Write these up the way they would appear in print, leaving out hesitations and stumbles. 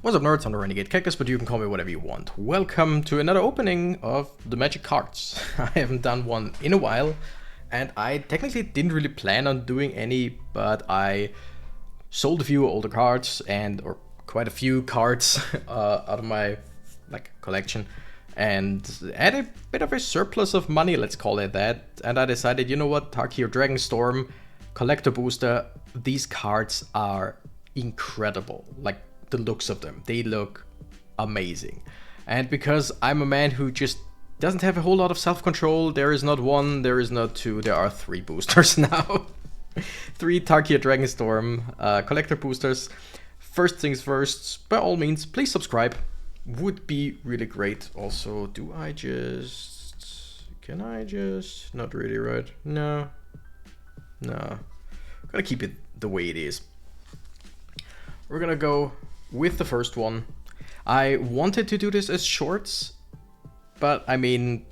What's up, nerds? I'm the Renegade Cactus, but you can call me whatever you want. Welcome to another opening of the Magic cards. I haven't done one in a while, and I technically didn't really plan on doing any, but I sold a few older cards or quite a few cards out of my collection, and had a bit of a surplus of money, let's call it that. And I decided, you know what, Tarkir Dragonstorm Collector Booster, these cards are incredible. Like, the looks of them, they look amazing. And because I'm a man who just doesn't have a whole lot of self-control, there is not one, there is not two, there are three boosters now. Three Tarkir Dragonstorm Collector Boosters. First things first, by all means, please subscribe. Would be really great. Also, can I just, not really, right? No. Gotta keep it the way it is. We're gonna go with the first one. I wanted to do this as shorts, but I mean,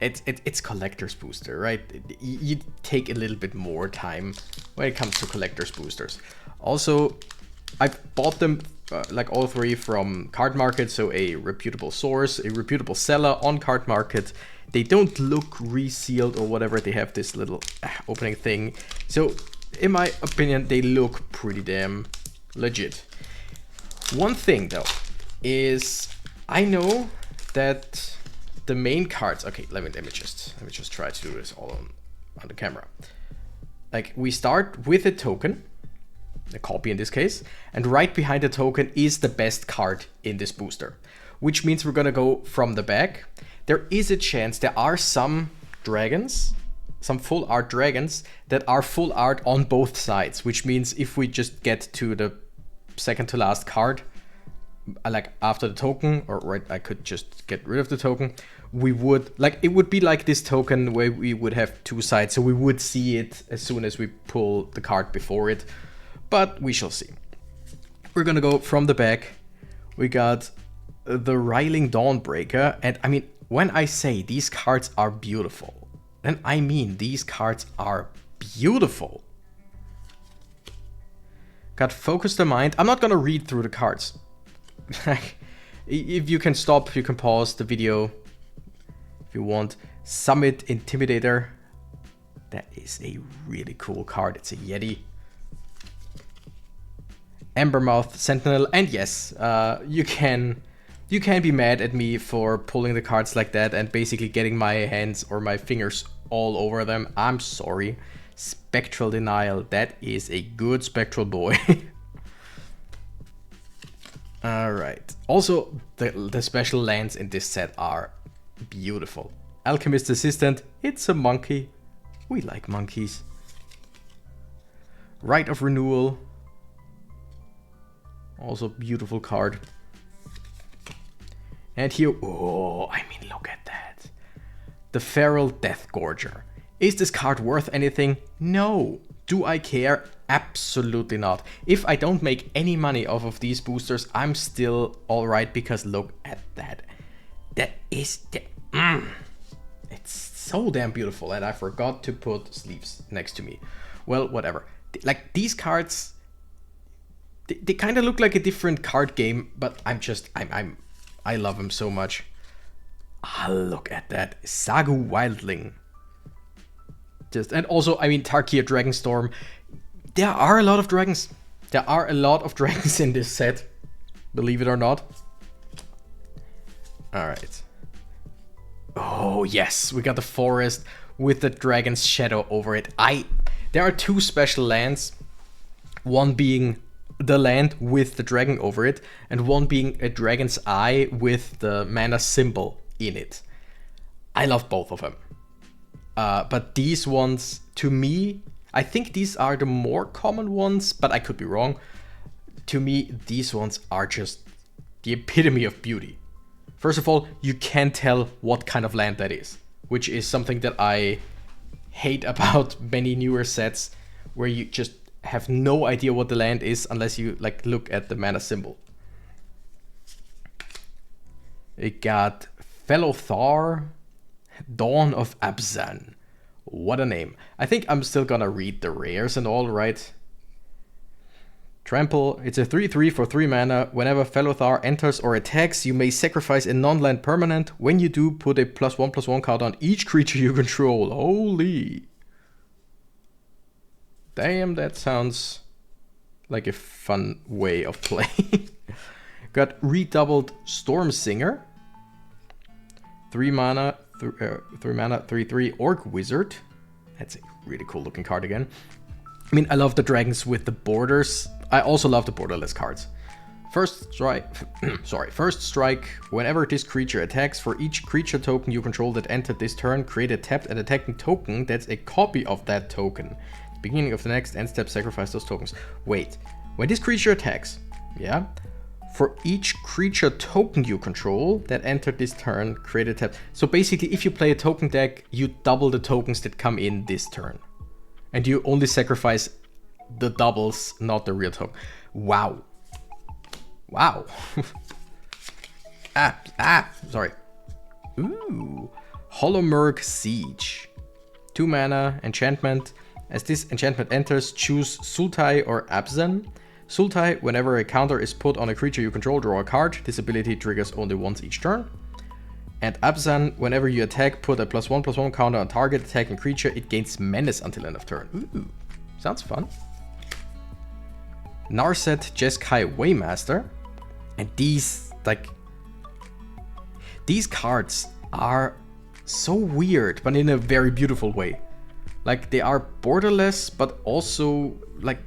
it's collector's booster, right? You take a little bit more time when it comes to collector's boosters. Also, I bought them like all three from Card Market, so a reputable source, a reputable seller on Card Market. They don't look resealed or whatever. They have this little opening thing. So in my opinion, they look pretty damn legit. One thing though is I know that the main cards. Okay, let me just try to do this all on the camera. Like, we start with a token, a copy in this case, and right behind the token is the best card in this booster, which means we're gonna go from the back. There is a chance there are some dragons, some full art dragons that are full art on both sides, which means if we just get to the second to last card, like after the token, or right, I could just get rid of the token, we would, like, it would be like this token where we would have two sides, so we would see it as soon as we pull the card before it, but we shall see. We're gonna go from the back. We got the Riling Dawnbreaker, and I mean, when I say these cards are beautiful, then I mean these cards are beautiful. Got Focus the Mind. I'm not gonna read through the cards. If you can stop, you can pause the video if you want. Summit Intimidator. That is a really cool card. It's a Yeti. Embermouth Sentinel. And yes, you can be mad at me for pulling the cards like that and basically getting my hands or my fingers all over them. I'm sorry. Spectral Denial. That is a good spectral boy. Alright. Also, the special lands in this set are beautiful. Alchemist Assistant. It's a monkey. We like monkeys. Rite of Renewal. Also beautiful card. And here, oh, I mean, look at that. The Feral Deathgorger. Is this card worth anything? No. Do I care? Absolutely not. If I don't make any money off of these boosters, I'm still alright, because look at that. That is... It's so damn beautiful, and I forgot to put sleeves next to me. Well, whatever. Like, these cards... They kind of look like a different card game, but I love them so much. Ah, look at that. Sagu Wildling. And also, I mean, Tarkir Dragonstorm. There are a lot of dragons. There are a lot of dragons in this set. Believe it or not. Alright. Oh, yes. We got the forest with the dragon's shadow over it. There are two special lands. One being the land with the dragon over it, and one being a dragon's eye with the mana symbol in it. I love both of them. But these ones, to me, I think these are the more common ones, but I could be wrong. To me, these ones are just the epitome of beauty. First of all, you can't tell what kind of land that is, which is something that I hate about many newer sets, where you just have no idea what the land is unless you like look at the mana symbol. We got Fellow Thar, Dawn of Abzan. What a name. I think I'm still gonna read the rares and all, right? Trample. It's a 3/3 for 3 mana. Whenever Felothar enters or attacks, you may sacrifice a non-land permanent. When you do, put a +1/+1 counter on each creature you control. Holy. Damn, that sounds like a fun way of playing. Got redoubled Storm Singer. 3 mana, 3/3 Orc Wizard. That's a really cool looking card again. I mean, I love the dragons with the borders. I also love the borderless cards. First strike. Whenever this creature attacks, for each creature token you control that entered this turn, create a tapped and attacking token that's a copy of that token. Beginning of the next end step, sacrifice those tokens. Wait, when this creature attacks, yeah, for each creature token you control that entered this turn, create a tap. So basically, if you play a token deck, you double the tokens that come in this turn. And you only sacrifice the doubles, not the real token. Wow. Wow. Sorry. Ooh. Hollowmurk Siege. 2 mana, enchantment. As this enchantment enters, choose Sultai or Abzan. Sultai, whenever a counter is put on a creature you control, draw a card. This ability triggers only once each turn. And Abzan, whenever you attack, put a +1/+1 counter on target attacking creature. It gains menace until end of turn. Ooh, sounds fun. Narset Jeskai Waymaster. And these cards are so weird, but in a very beautiful way. Like, they are borderless, but also like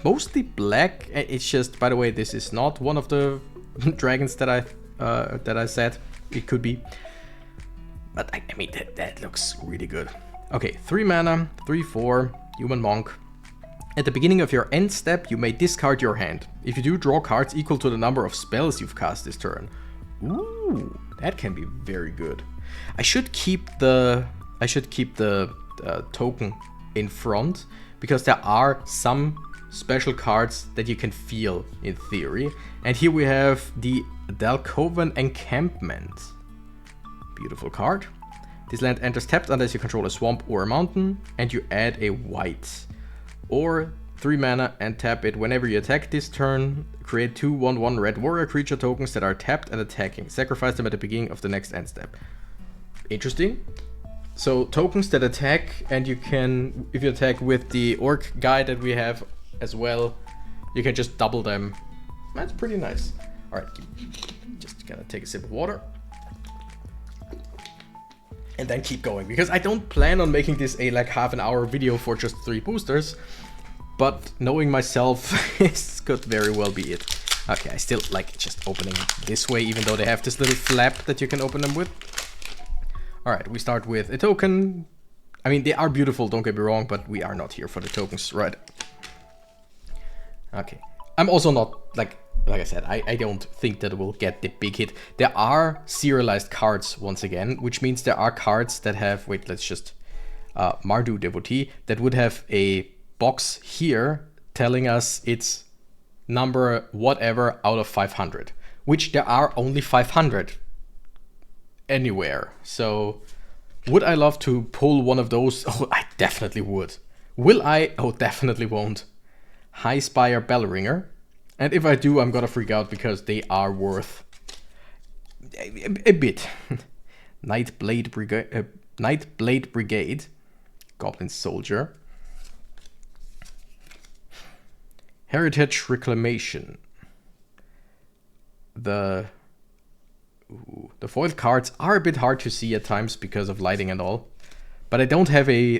mostly black. It's just, by the way, this is not one of the dragons that I said. It could be, but I mean that looks really good. Okay, 3 mana, 3/4, human monk. At the beginning of your end step, you may discard your hand. If you do, draw cards equal to the number of spells you've cast this turn. Ooh, that can be very good. I should keep the token in front, because there are some special cards that you can feel in theory. And here we have the Dalkovan Encampment. Beautiful card. This land enters tapped unless you control a swamp or a mountain, and you add a white. Or 3 mana and tap it. Whenever you attack this turn, create 2 1/1 red warrior creature tokens that are tapped and attacking. Sacrifice them at the beginning of the next end step. Interesting. So tokens that attack, and you can, if you attack with the orc guy that we have as well, you can just double them. That's pretty nice. All right, just gonna take a sip of water. And then keep going, because I don't plan on making this a like half an hour video for just 3 boosters, but knowing myself, this could very well be it. Okay, I still like just opening this way, even though they have this little flap that you can open them with. All right, we start with a token. I mean, they are beautiful, don't get me wrong, but we are not here for the tokens, right? Okay, I'm also not like I said, I don't think that we'll get the big hit. There are serialized cards once again, which means there are cards that have, wait, let's just, Mardu Devotee, that would have a box here telling us it's number whatever out of 500, which there are only 500 anywhere. So would I love to pull one of those? Oh, I definitely would. Will I? Oh, definitely won't. High Spire Bellringer. And if I do, I'm gonna freak out, because they are worth a bit. Nightblade Brigade, Goblin Soldier. Heritage Reclamation. The foil cards are a bit hard to see at times because of lighting and all. But I don't have a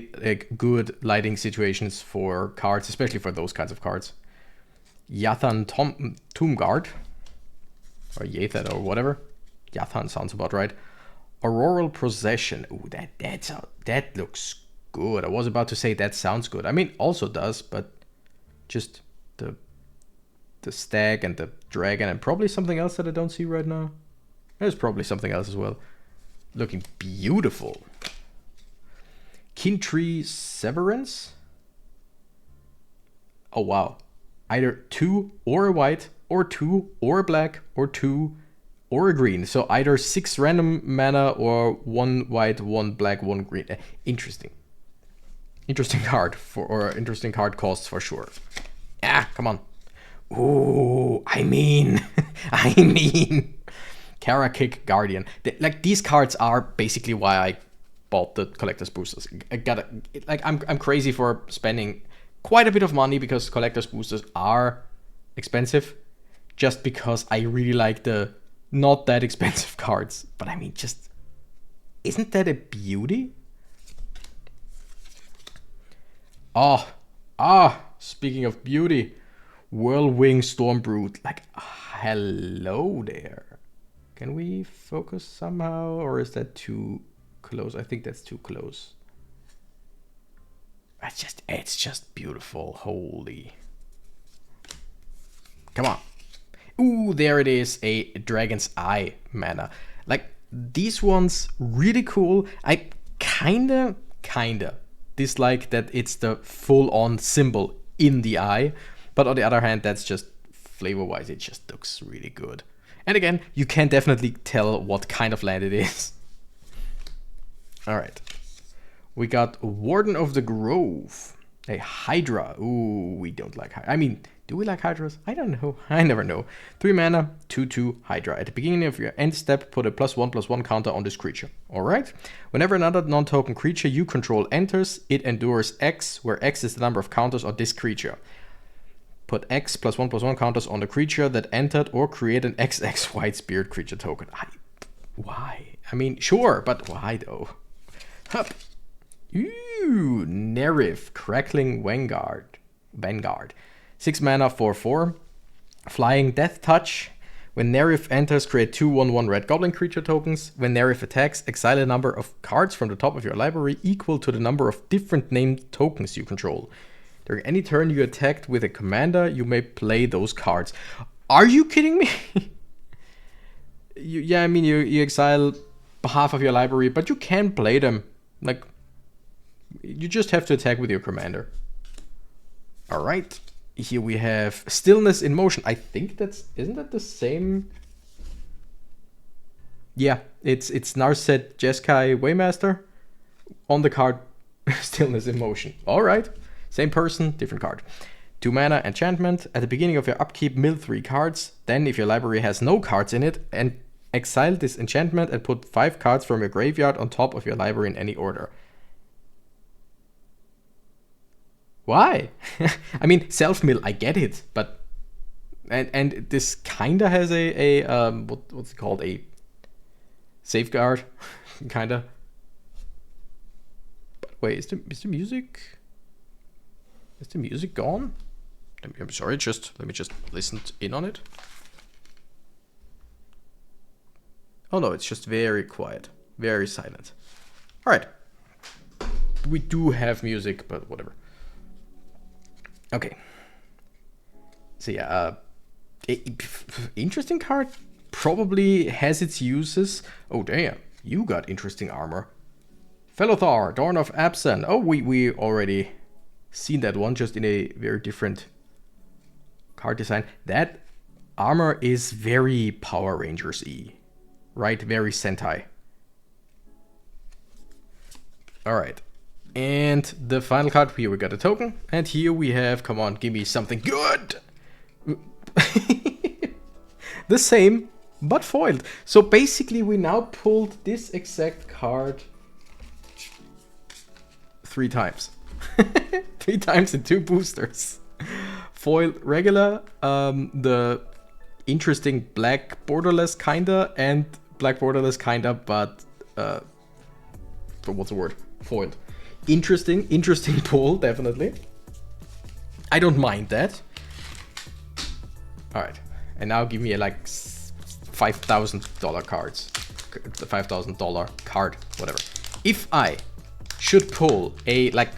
good lighting situations for cards, especially for those kinds of cards. Yathan Tombguard, or Yathan or whatever. Yathan sounds about right. Auroral Procession. Ooh, that looks good. I was about to say that sounds good. I mean, also does, but just the stag and the dragon and probably something else that I don't see right now. There's probably something else as well. Looking beautiful. Kintree Severance. Oh wow. Either 2 or a white, or 2 or a black, or 2 or a green. So either 6 random mana, or 1 white, 1 black, 1 green. Interesting. Interesting card, or interesting card costs for sure. Ah, come on. Ooh, I mean, I mean, Kara-Kick Guardian. Like, these cards are basically why I bought the collector's boosters. I'm crazy for spending quite a bit of money because collector's boosters are expensive, just because I really like the not that expensive cards. But I mean, just, isn't that a beauty? Speaking of beauty, Whirlwing Stormbrute. Like, hello there. Can we focus somehow, or is that too close? I think that's too close. It's just beautiful. Holy. Come on. Ooh, there it is, a Dragon's Eye mana. Like, these ones, really cool. I kinda dislike that it's the full-on symbol in the eye. But on the other hand, that's just, flavor-wise, it just looks really good. And again, you can definitely tell what kind of land it is. Alright. We got Warden of the Grove. A Hydra. Ooh, we don't like Hydra. I mean, do we like Hydras? I don't know. I never know. 3 mana, 2/2 Hydra. At the beginning of your end step, put a +1/+1 counter on this creature. Alright? Whenever another non-token creature you control enters, it endures X, where X is the number of counters on this creature. Put X +1/+1 counters on the creature that entered, or create an XX white spirit creature token. Why? I mean, sure, but why though? Hup. Ooh, Nerif, Crackling Vanguard. 6 mana, 4/4. Flying Death Touch. When Nerif enters, create 2/1/1 red goblin creature tokens. When Nerif attacks, exile a number of cards from the top of your library equal to the number of different named tokens you control. During any turn you attacked with a commander, you may play those cards. Are you kidding me? I mean, you exile half of your library, but you can play them. Like, you just have to attack with your commander. Alright. Here we have Stillness in Motion. I think isn't that the same? Yeah, it's Narset Jeskai Waymaster. On the card, Stillness in Motion. Alright. Same person, different card. 2 mana, enchantment. At the beginning of your upkeep, mill 3 cards. Then, if your library has no cards in it, and exile this enchantment and put 5 cards from your graveyard on top of your library in any order. Why? I mean, self-mill, I get it, but and this kinda has a what's it called, a safeguard, kinda. But wait, is the music gone? I'm sorry, let me just listen in on it. Oh no, it's just very quiet, very silent. All right, we do have music, but whatever. Okay. So yeah, interesting card. Probably has its uses. Oh damn, you got interesting armor. Felothar, Dawn of Absen. Oh, we already seen that one, just in a very different card design. That armor is very Power Rangers-y, right? Very Sentai. All right. And the final card, here we got a token. And here we have, come on, give me something good. The same, but foiled. So basically we now pulled this exact card 3 times. 3 times in 2 boosters. Foil regular, the interesting black borderless kinda, and black borderless kinda, but what's the word? Foiled. Interesting pull, definitely. I don't mind that. All right, and now give me like $5,000 cards, the $5,000 card, whatever. If I should pull a like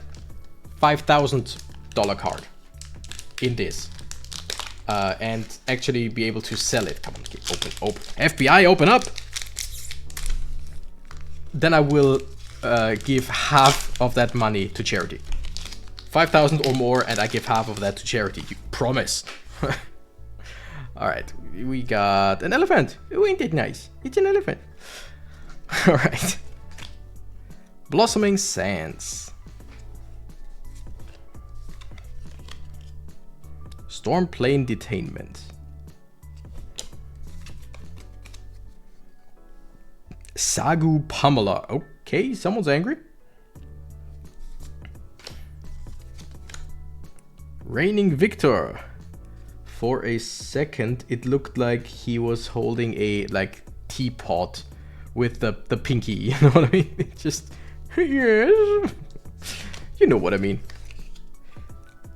$5,000 card in this, and actually be able to sell it, come on, open, FBI, open up. Then I will give half of that money to charity. 5,000 or more, and I give half of that to charity. You promise. Alright, we got an elephant. Oh, ain't it nice? It's an elephant. Alright. Blossoming Sands. Stormplane Detainment. Sagu Pamela. Okay, someone's angry. Reigning Victor. For a second, it looked like he was holding a like teapot with the pinky. You know what I mean? It just yes. You know what I mean.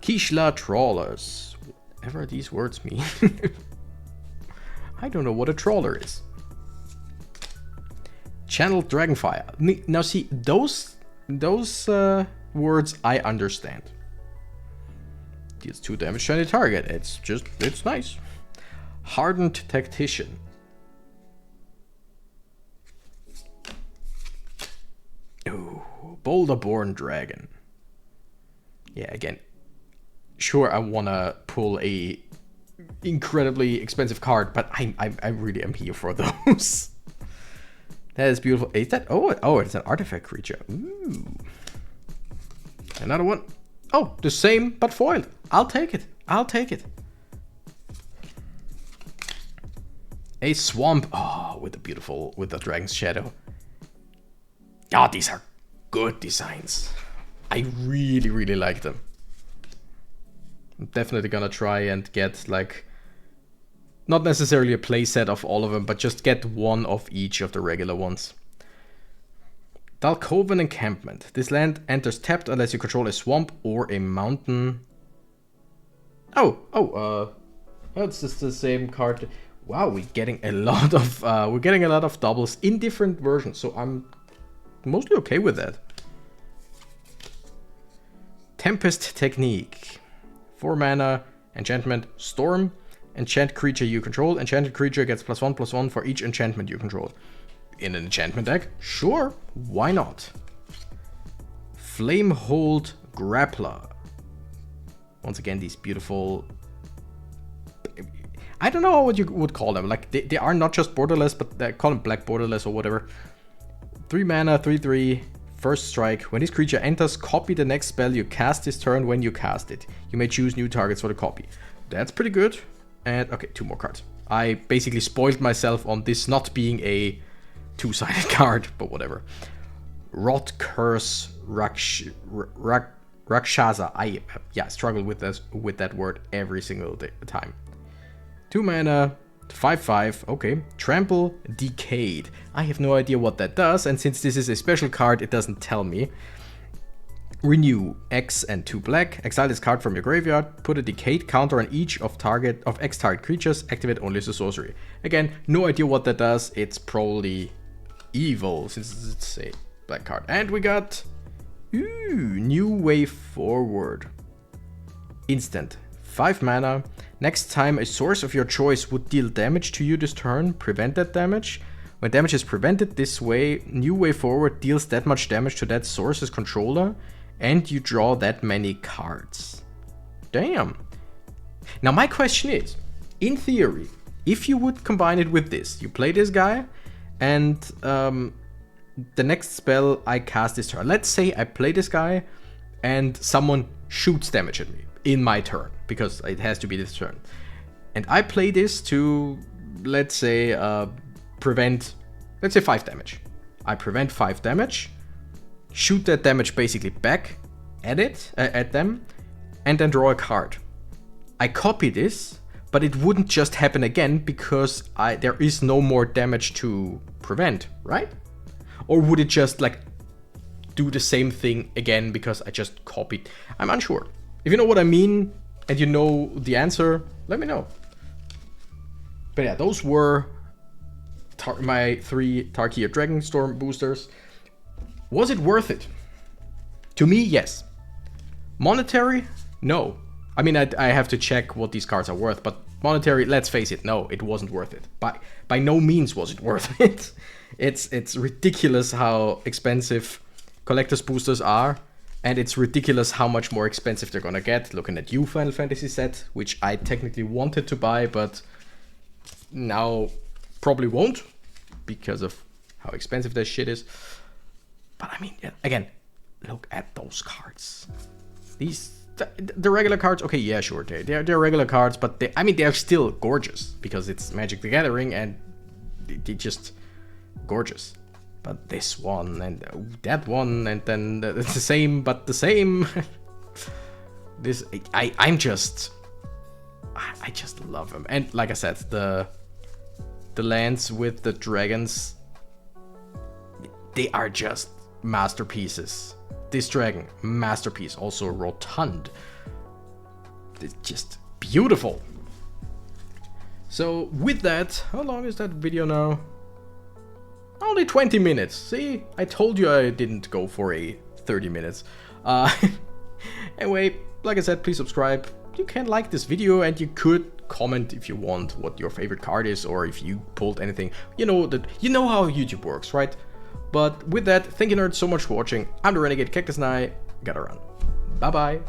Kishla Trawlers. Whatever these words mean. I don't know what a trawler is. Channeled Dragonfire. Now see, those words I understand. Deals 2 damage to any target. It's nice. Hardened Tactician. Ooh, Boulderborn Dragon. Yeah, again. Sure, I wanna pull a incredibly expensive card, but I really am here for those. That is beautiful. Is that? Oh, it's an artifact creature. Ooh. Another one. Oh, the same but foiled. I'll take it. I'll take it. A swamp. Oh, with the dragon's shadow. Oh, these are good designs. I really, really like them. I'm definitely gonna try and get like, not necessarily a playset of all of them, but just get one of each of the regular ones. Dalkovan Encampment. This land enters tapped unless you control a swamp or a mountain. That's just the same card. Wow, we're getting a lot of doubles in different versions, so I'm mostly okay with that. Tempest Technique. 4 mana, enchantment, storm. Enchant creature you control. Enchanted creature gets +1/+1 for each enchantment you control. In an enchantment deck? Sure, why not? Flamehold Grappler. Once again, these beautiful... I don't know what you would call them. Like, they are not just borderless, but they call them black borderless or whatever. 3 mana, 3/3, first strike. When this creature enters, copy the next spell you cast this turn when you cast it. You may choose new targets for the copy. That's pretty good. And, okay, 2 more cards. I basically spoiled myself on this not being a 2-sided card, but whatever. Rot Curse Rakshasa. I struggle with that word every single time. 2 mana, 5/5. Okay. Trample Decayed. I have no idea what that does, and since this is a special card, it doesn't tell me. Renew X and 2 black. Exile this card from your graveyard. Put a Decayed counter on each of X target creatures. Activate only as a sorcery. Again, no idea what that does. It's probably evil since it's a black card. And we got New Way Forward. Instant. 5 mana. Next time a source of your choice would deal damage to you this turn, prevent that damage. When damage is prevented this way, New Way Forward deals that much damage to that source's controller, and you draw that many cards. Damn. Now my question is, in theory, if you would combine it with this, you play this guy, and the next spell I cast this turn. Let's say I play this guy, and someone shoots damage at me in my turn, because it has to be this turn. And I play this to, let's say, prevent, let's say 5 damage. I prevent 5 damage, shoot that damage basically back at them, and then draw a card. I copy this, but it wouldn't just happen again because there is no more damage to prevent, right? Or would it just like do the same thing again because I just copied? I'm unsure. If you know what I mean and you know the answer, let me know. But yeah, those were my 3 Tarkir Dragonstorm boosters. Was it worth it? To me, yes. Monetary? No. I mean, I have to check what these cards are worth, but monetary, let's face it, no, it wasn't worth it. By no means was it worth it. It's ridiculous how expensive collector's boosters are, and it's ridiculous how much more expensive they're gonna get. Looking at you, Final Fantasy set, which I technically wanted to buy, but now probably won't because of how expensive that shit is. But I mean, again, look at those cards. These the regular cards, okay, yeah, sure, they're regular cards, but I mean, they're still gorgeous because it's Magic the Gathering and they're just gorgeous. But this one and that one and then the same, but the same. This I just love them. And like I said, the lands with the dragons, they are just masterpieces. This dragon, masterpiece. Also rotund. It's just beautiful. So with that, how long is that video now? Only 20 minutes. See, I told you I didn't go for a 30 minutes. Anyway, like I said, please subscribe. You can like this video and you could comment if you want what your favorite card is or if you pulled anything. You know how YouTube works, right? But with that, thank you nerds so much for watching. I'm the Renegade Cactus and I gotta run. Bye bye.